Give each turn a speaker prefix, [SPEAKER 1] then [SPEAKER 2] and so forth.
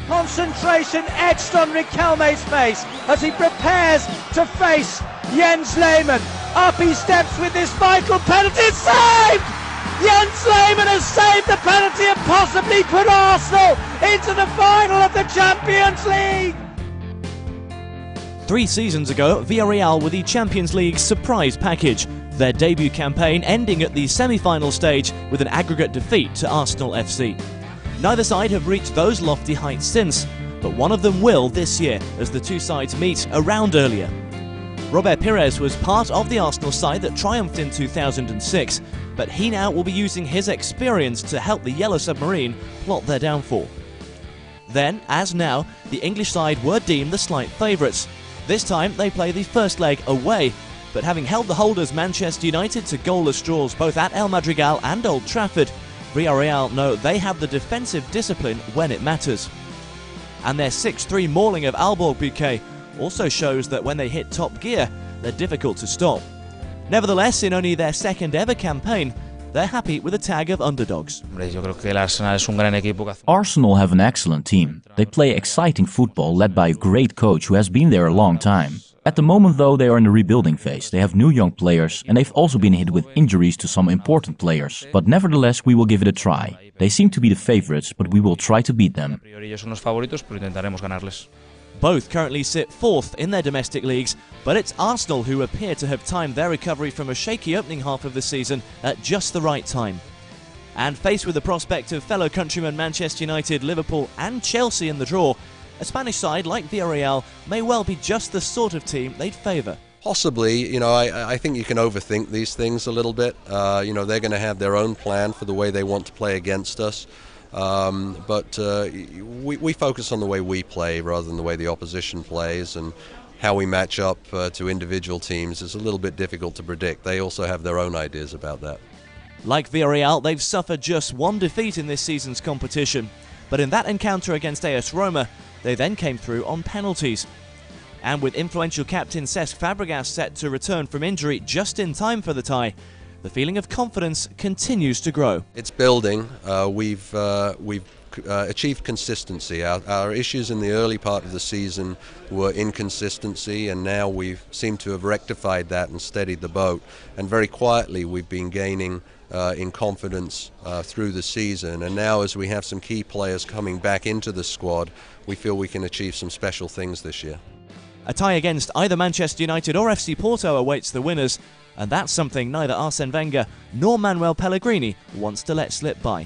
[SPEAKER 1] Concentration etched on Riquelme's face as he prepares to face Jens Lehmann. Up he steps with this vital penalty. It's saved! Jens Lehmann has saved the penalty and possibly put Arsenal into the final of the Champions League.
[SPEAKER 2] 3 seasons ago, Villarreal were the Champions League's surprise package, their debut campaign ending at the semi-final stage with an aggregate defeat to Arsenal FC. Neither side have reached those lofty heights since, but one of them will this year as the two sides meet a round earlier. Robert Pires was part of the Arsenal side that triumphed in 2006, but he now will be using his experience to help the Yellow Submarine plot their downfall. Then, as now, the English side were deemed the slight favourites. This time they play the first leg away, but having held the holders Manchester United to goalless draws both at El Madrigal and Old Trafford, Villarreal know they have the defensive discipline when it matters. And their 6-3 mauling of Aalborg Buke also shows that when they hit top gear, they're difficult to stop. Nevertheless, in only their second ever campaign, they're happy with a tag of underdogs.
[SPEAKER 3] Arsenal have an excellent team. They play exciting football led by a great coach who has been there a long time. At the moment though, they are in the rebuilding phase. They have new young players and they've also been hit with injuries to some important players. But nevertheless, we will give it a try. They seem to be the favourites, but we will try to beat them.
[SPEAKER 2] Both currently sit 4th in their domestic leagues, but it's Arsenal who appear to have timed their recovery from a shaky opening half of the season at just the right time. And faced with the prospect of fellow countrymen Manchester United, Liverpool and Chelsea in the draw, a Spanish side like Villarreal may well be just the sort of team they'd favour.
[SPEAKER 4] Possibly, I think you can overthink these things a little bit. They're going to have their own plan for the way they want to play against us. But we focus on the way we play rather than the way the opposition plays, and how we match up to individual teams is a little bit difficult to predict. They also have their own ideas about that.
[SPEAKER 2] Like Villarreal, they've suffered just one defeat in this season's competition, but in that encounter against AS Roma, they then came through on penalties. And with influential captain Cesc Fabregas set to return from injury just in time for the tie, the feeling of confidence continues to grow.
[SPEAKER 4] It's building. We've achieved consistency. Our issues in the early part of the season were inconsistency, and now we seem to have rectified that and steadied the boat. And very quietly we've been gaining in confidence through the season. And now, as we have some key players coming back into the squad, we feel we can achieve some special things this year.
[SPEAKER 2] A tie against either Manchester United or FC Porto awaits the winners, and that's something neither Arsene Wenger nor Manuel Pellegrini wants to let slip by.